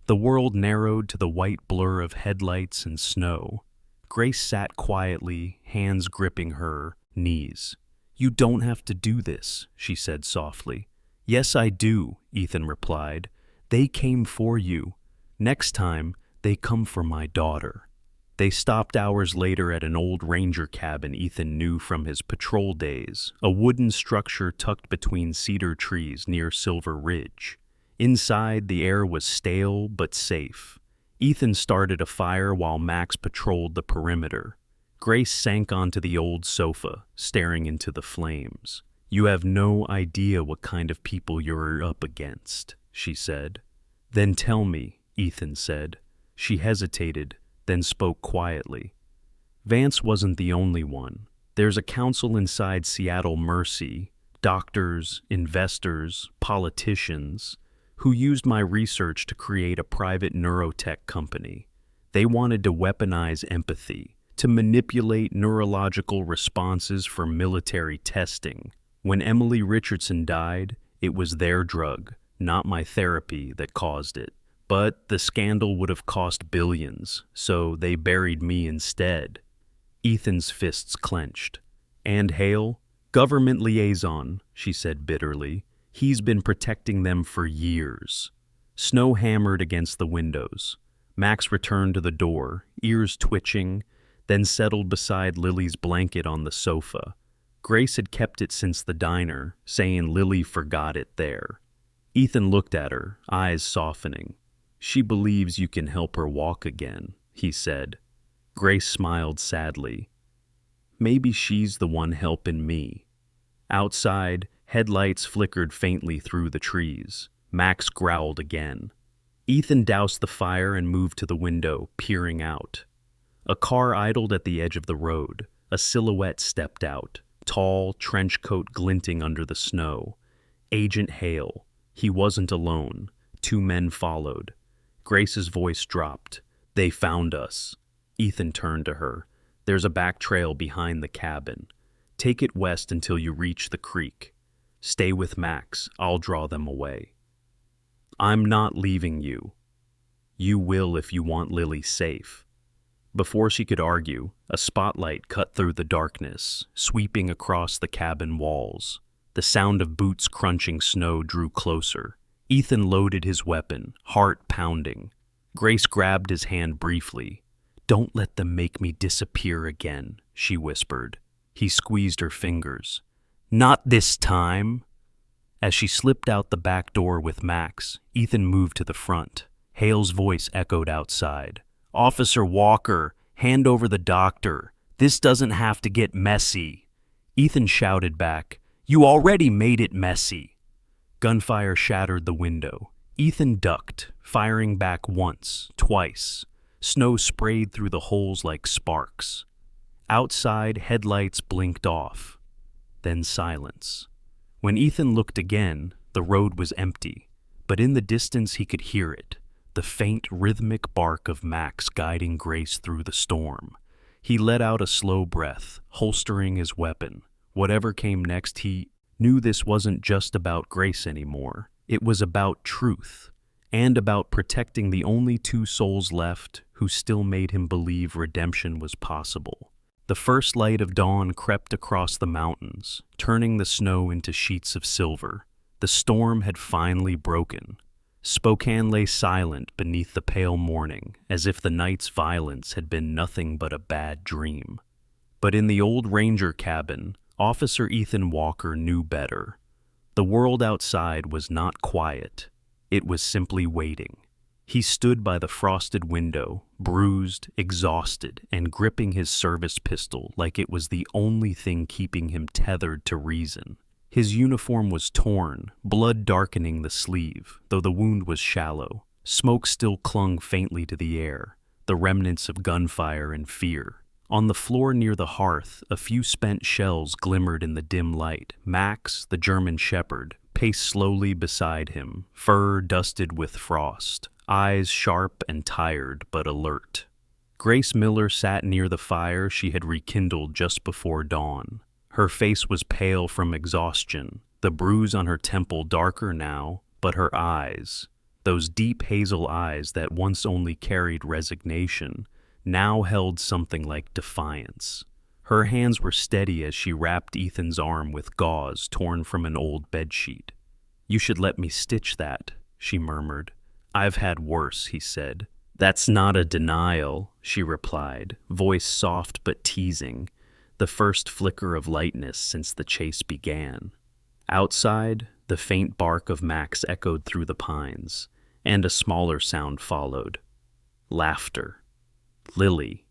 the world narrowed to the white blur of headlights and snow. Grace sat quietly, hands gripping her knees. "You don't have to do this," she said softly. "Yes, I do," Ethan replied. "They came for you. Next time, they come for my daughter." They stopped hours later at an old ranger cabin Ethan knew from his patrol days, a wooden structure tucked between cedar trees near Silver Ridge. Inside, the air was stale but safe. Ethan started a fire while Max patrolled the perimeter. Grace sank onto the old sofa, staring into the flames. "You have no idea what kind of people you're up against," she said. "Then tell me," Ethan said. She hesitated, then spoke quietly. "Vance wasn't the only one. There's a council inside Seattle Mercy, doctors, investors, politicians, who used my research to create a private neurotech company. They wanted to weaponize empathy, to manipulate neurological responses for military testing. When Emily Richardson died, it was their drug, not my therapy, that caused it. But the scandal would have cost billions, so they buried me instead." Ethan's fists clenched. "And Hale? Government liaison," she said bitterly. "He's been protecting them for years." Snow hammered against the windows. Max returned to the door, ears twitching, then settled beside Lily's blanket on the sofa. Grace had kept it since the diner, saying Lily forgot it there. Ethan looked at her, eyes softening. "She believes you can help her walk again," he said. Grace smiled sadly. "Maybe she's the one helping me." Outside, Headlights flickered faintly through the trees. Max growled again. Ethan doused the fire and moved to the window, peering out. A car idled at the edge of the road. A silhouette stepped out, tall, trench coat glinting under the snow. Agent Hale. He wasn't alone. 2 men followed. Grace's voice dropped. "They found us." Ethan turned to her. "There's a back trail behind the cabin. Take it west until you reach the creek. Stay with Max. I'll draw them away." "I'm not leaving you." "You will if you want Lily safe." Before she could argue, a spotlight cut through the darkness, sweeping across the cabin walls. The sound of boots crunching snow drew closer. Ethan loaded his weapon, heart pounding. Grace grabbed his hand briefly. "Don't let them make me disappear again," she whispered. He squeezed her fingers. "Not this time." As she slipped out the back door with Max, Ethan moved to the front. Hale's voice echoed outside. "Officer Walker, hand over the doctor. This doesn't have to get messy." Ethan shouted back, "You already made it messy." Gunfire shattered the window. Ethan ducked, firing back once, twice. Snow sprayed through the holes like sparks. Outside, headlights blinked off. Then silence. When Ethan looked again, the road was empty, but in the distance he could hear it, the faint, rhythmic bark of Max guiding Grace through the storm. He let out a slow breath, holstering his weapon. Whatever came next, he knew this wasn't just about Grace anymore. It was about truth, and about protecting the only 2 souls left who still made him believe redemption was possible. The first light of dawn crept across the mountains, turning the snow into sheets of silver. The storm had finally broken. Spokane lay silent beneath the pale morning, as if the night's violence had been nothing but a bad dream. But in the old ranger cabin, Officer Ethan Walker knew better. The world outside was not quiet. It was simply waiting. He stood by the frosted window, bruised, exhausted, and gripping his service pistol like it was the only thing keeping him tethered to reason. His uniform was torn, blood darkening the sleeve, though the wound was shallow. Smoke still clung faintly to the air, the remnants of gunfire and fear. On the floor near the hearth, a few spent shells glimmered in the dim light. Max, the German shepherd, paced slowly beside him, fur dusted with frost, eyes sharp and tired but alert. Grace Miller sat near the fire she had rekindled just before dawn. Her face was pale from exhaustion, the bruise on her temple darker now, but her eyes, those deep hazel eyes that once only carried resignation, now held something like defiance. Her hands were steady as she wrapped Ethan's arm with gauze torn from an old bedsheet. "You should let me stitch that," she murmured. "I've had worse," he said. "That's not a denial," she replied, voice soft but teasing, the first flicker of lightness since the chase began. Outside, the faint bark of Max echoed through the pines, and a smaller sound followed. Laughter. Lily.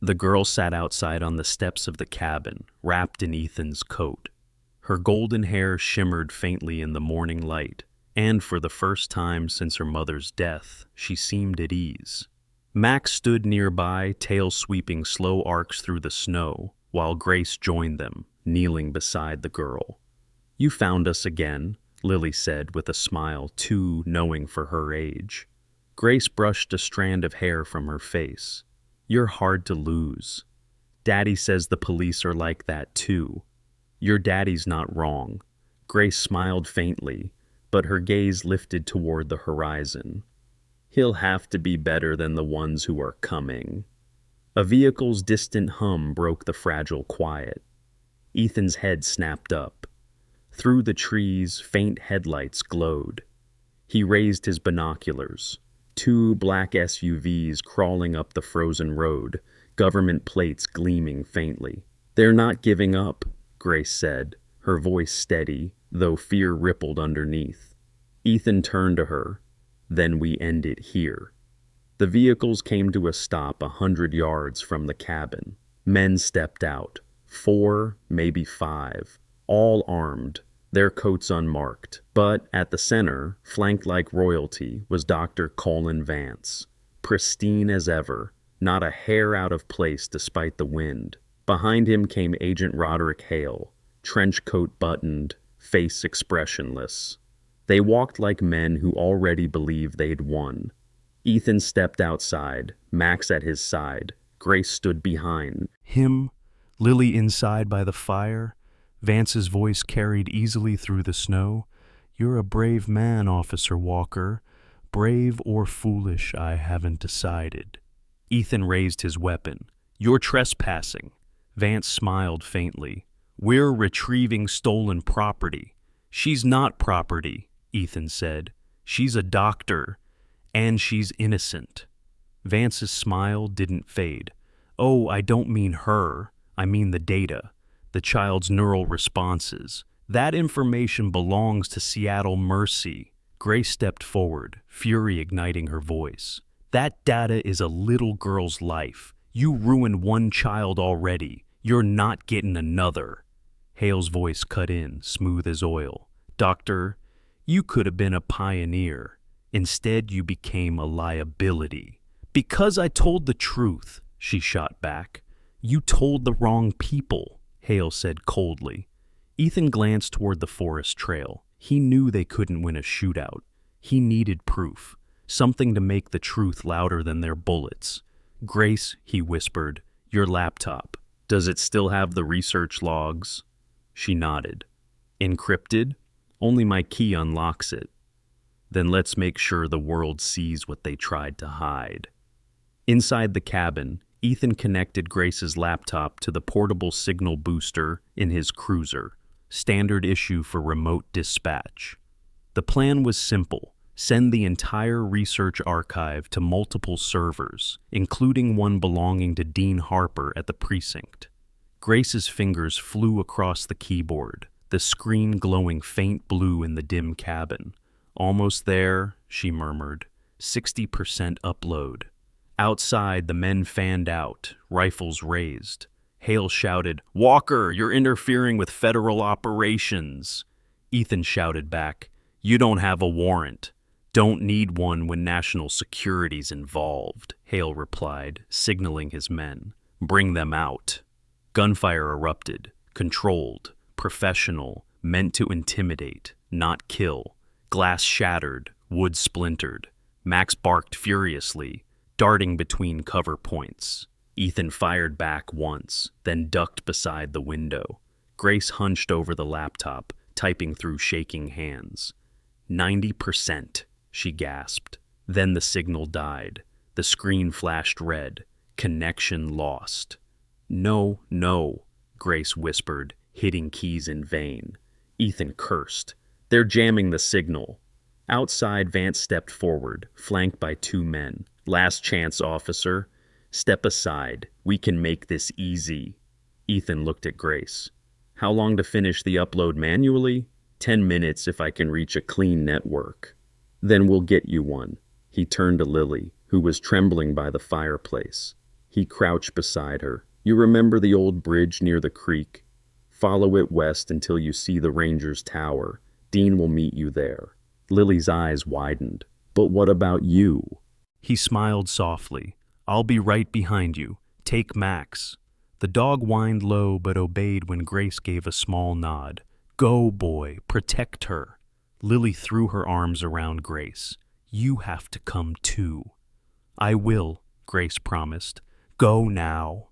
The girl sat outside on the steps of the cabin, wrapped in Ethan's coat. Her golden hair shimmered faintly in the morning light, and for the first time since her mother's death, she seemed at ease. Max stood nearby, tail sweeping slow arcs through the snow, while Grace joined them, kneeling beside the girl. "You found us again," Lily said with a smile too knowing for her age. Grace brushed a strand of hair from her face. "You're hard to lose. Daddy says the police are like that too. Your daddy's not wrong." Grace smiled faintly, but her gaze lifted toward the horizon. "He'll have to be better than the ones who are coming." A vehicle's distant hum broke the fragile quiet. Ethan's head snapped up. Through the trees, faint headlights glowed. He raised his binoculars. 2 black SUVs crawling up the frozen road, government plates gleaming faintly. "They're not giving up," Grace said, her voice steady, though fear rippled underneath. Ethan turned to her. "Then we end it here." The vehicles came to a stop 100 yards from the cabin. Men stepped out, 4, maybe 5, all armed, their coats unmarked. But at the center, flanked like royalty, was Dr. Colin Vance, pristine as ever, not a hair out of place despite the wind. Behind him came Agent Roderick Hale, trench coat buttoned, face expressionless. They walked like men who already believed they'd won. Ethan stepped outside, Max at his side. Grace stood behind him, Lily inside by the fire. Vance's voice carried easily through the snow. "You're a brave man, Officer Walker. Brave or foolish, I haven't decided." Ethan raised his weapon. "You're trespassing." Vance smiled faintly. "We're retrieving stolen property." "She's not property," Ethan said. "She's a doctor, and she's innocent." Vance's smile didn't fade. "Oh, I don't mean her. I mean the data, the child's neural responses. That information belongs to Seattle Mercy." Grace stepped forward, fury igniting her voice. "That data is a little girl's life. You ruined one child already. You're not getting another." Hale's voice cut in, smooth as oil. "Doctor, you could have been a pioneer. Instead, you became a liability." "Because I told the truth," she shot back. "You told the wrong people," Hale said coldly. Ethan glanced toward the forest trail. He knew they couldn't win a shootout. He needed proof, something to make the truth louder than their bullets. "Grace," he whispered, "your laptop. Does it still have the research logs?" She nodded. "Encrypted? Only my key unlocks it." "Then let's make sure the world sees what they tried to hide." Inside the cabin, Ethan connected Grace's laptop to the portable signal booster in his cruiser, standard issue for remote dispatch. The plan was simple: send the entire research archive to multiple servers, including one belonging to Dean Harper at the precinct. Grace's fingers flew across the keyboard, the screen glowing faint blue in the dim cabin. "Almost there," she murmured. 60% upload." Outside, the men fanned out, rifles raised. Hale shouted, "Walker, you're interfering with federal operations." Ethan shouted back, "You don't have a warrant." "Don't need one when national security's involved," Hale replied, signaling his men. "Bring them out." Gunfire erupted, controlled, professional, meant to intimidate, not kill. Glass shattered, wood splintered. Max barked furiously, darting between cover points. Ethan fired back once, then ducked beside the window. Grace hunched over the laptop, typing through shaking hands. 90%, she gasped. Then the signal died. The screen flashed red. Connection lost. "No, no," Grace whispered, hitting keys in vain. Ethan cursed. "They're jamming the signal." Outside, Vance stepped forward, flanked by two men. "Last chance, officer. Step aside. We can make this easy." Ethan looked at Grace. "How long to finish the upload manually?" 10 minutes if I can reach a clean network." "Then we'll get you one." He turned to Lily, who was trembling by the fireplace. He crouched beside her. "You remember the old bridge near the creek? Follow it west until you see the Ranger's Tower. Dean will meet you there." Lily's eyes widened. "But what about you?" He smiled softly. "I'll be right behind you. Take Max." The dog whined low but obeyed when Grace gave a small nod. "Go, boy, protect her." Lily threw her arms around Grace. "You have to come too." "I will," Grace promised. "Go now."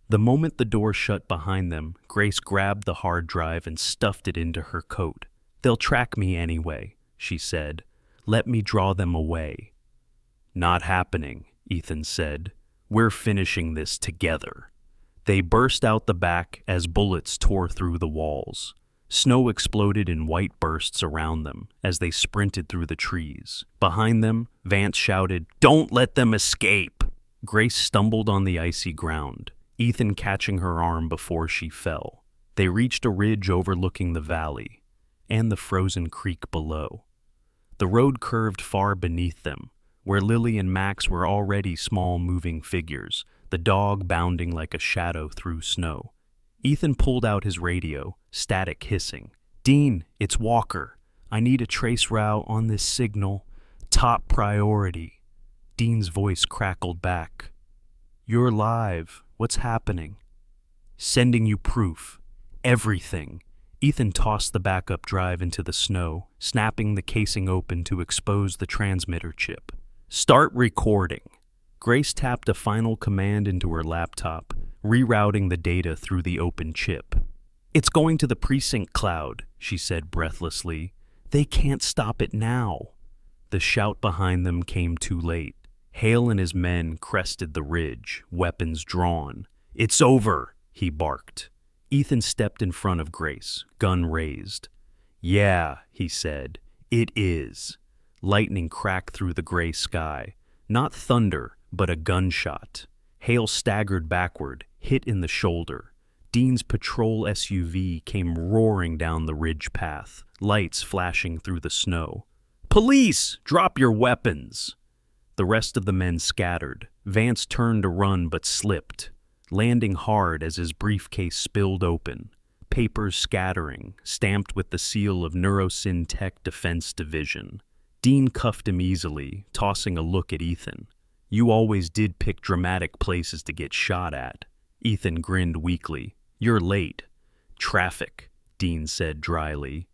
The moment the door shut behind them, Grace grabbed the hard drive and stuffed it into her coat. "They'll track me anyway," she said. "Let me draw them away." "Not happening," Ethan said. "We're finishing this together." They burst out the back as bullets tore through the walls. Snow exploded in white bursts around them as they sprinted through the trees. Behind them, Vance shouted, "Don't let them escape!" Grace stumbled on the icy ground, Ethan catching her arm before she fell. They reached a ridge overlooking the valley and the frozen creek below. The road curved far beneath them, where Lily and Max were already small moving figures, the dog bounding like a shadow through snow. Ethan pulled out his radio, static hissing. Dean, it's Walker. I need a trace route on this signal. Top priority. Dean's voice crackled back. You're live. What's happening? Sending you proof. Everything. Ethan tossed the backup drive into the snow, snapping the casing open to expose the transmitter chip. Start recording. Grace tapped a final command into her laptop, rerouting the data through the open chip. It's going to the precinct cloud, she said breathlessly. They can't stop it now. The shout behind them came too late. Hale and his men crested the ridge, weapons drawn. It's over, he barked. Ethan stepped in front of Grace, gun raised. Yeah, he said, it is. Lightning cracked through the gray sky. Not thunder, but a gunshot. Hale staggered backward, hit in the shoulder. Dean's patrol SUV came roaring down the ridge path, lights flashing through the snow. Police! Drop your weapons! The rest of the men scattered. Vance turned to run but slipped, landing hard as his briefcase spilled open. Papers scattering, stamped with the seal of Neurosyn Tech Defense Division. Dean cuffed him easily, tossing a look at Ethan. You always did pick dramatic places to get shot at. Ethan grinned weakly. You're late. Traffic, Dean said dryly.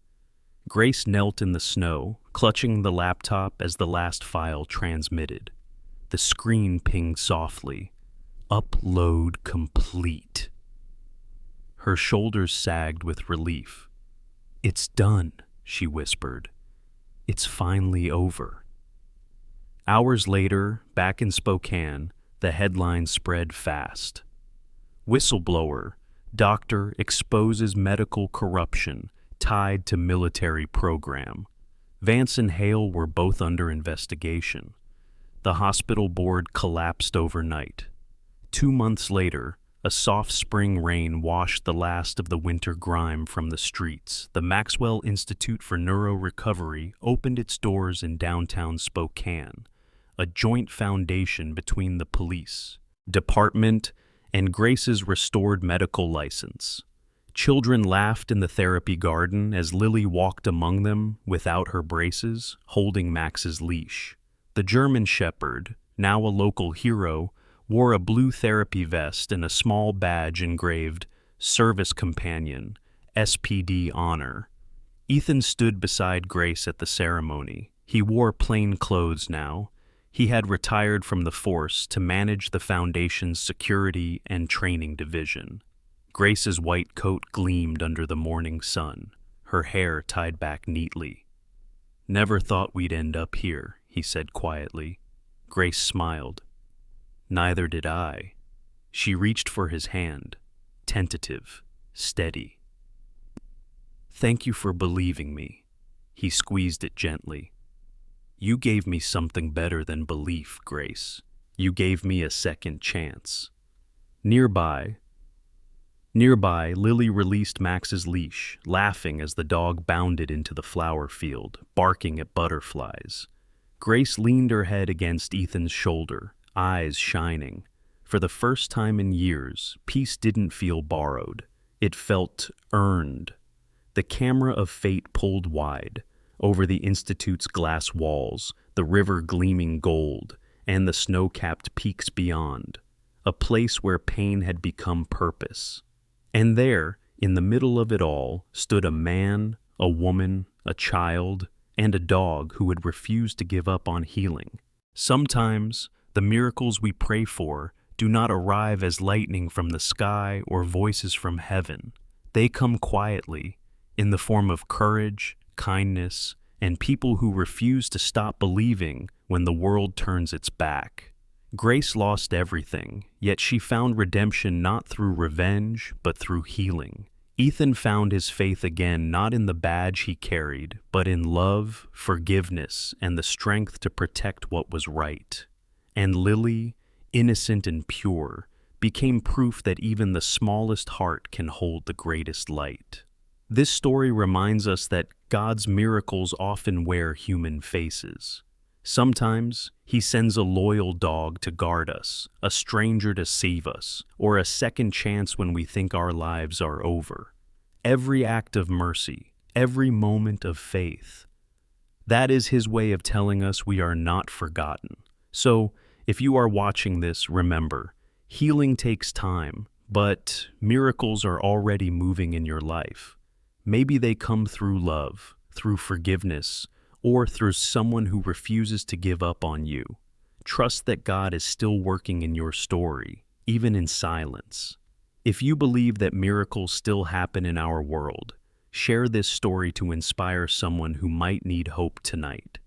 Grace knelt in the snow, clutching the laptop as the last file transmitted. The screen pinged softly. Upload complete. Her shoulders sagged with relief. It's done, she whispered. It's finally over. Hours later, back in Spokane, the headline spread fast. Whistleblower, doctor exposes medical corruption tied to military program. Vance and Hale were both under investigation. The hospital board collapsed overnight. 2 months later, a soft spring rain washed the last of the winter grime from the streets. The Maxwell Institute for Neuro Recovery opened its doors in downtown Spokane, a joint foundation between the police department and Grace's restored medical license. Children laughed in the therapy garden as Lily walked among them without her braces, holding Max's leash. The German shepherd, now a local hero, wore a blue therapy vest and a small badge engraved Service Companion, SPD Honor. Ethan stood beside Grace at the ceremony. He wore plain clothes now. He had retired from the force to manage the Foundation's security and training division. Grace's white coat gleamed under the morning sun, her hair tied back neatly. Never thought we'd end up here, he said quietly. Grace smiled. Neither did I. She reached for his hand, tentative, steady. Thank you for believing me. He squeezed it gently. You gave me something better than belief, Grace. You gave me a second chance. Nearby, Lily released Max's leash, laughing as the dog bounded into the flower field, barking at butterflies. Grace leaned her head against Ethan's shoulder, eyes shining. For the first time in years, peace didn't feel borrowed. It felt earned. The camera of fate pulled wide, over the Institute's glass walls, the river gleaming gold, and the snow-capped peaks beyond, a place where pain had become purpose. And there, in the middle of it all, stood a man, a woman, a child, and a dog who had refused to give up on healing. Sometimes, the miracles we pray for do not arrive as lightning from the sky or voices from heaven. They come quietly, in the form of courage, kindness, and people who refuse to stop believing when the world turns its back. Grace lost everything, yet she found redemption not through revenge, but through healing. Ethan found his faith again not in the badge he carried, but in love, forgiveness, and the strength to protect what was right. And Lily, innocent and pure, became proof that even the smallest heart can hold the greatest light. This story reminds us that God's miracles often wear human faces. Sometimes he sends a loyal dog to guard us, a stranger to save us, or a second chance when we think our lives are over. Every act of mercy, every moment of faith. That is His way of telling us we are not forgotten. So, if you are watching this, remember, healing takes time, but miracles are already moving in your life. Maybe they come through love, through forgiveness, or through someone who refuses to give up on you. Trust that God is still working in your story, even in silence. If you believe that miracles still happen in our world, share this story to inspire someone who might need hope tonight.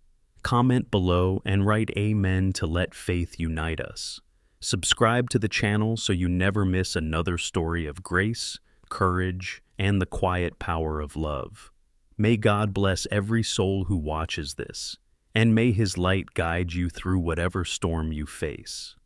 Comment below and write Amen to let faith unite us. Subscribe to the channel so you never miss another story of grace, courage, and the quiet power of love. May God bless every soul who watches this, and may His light guide you through whatever storm you face.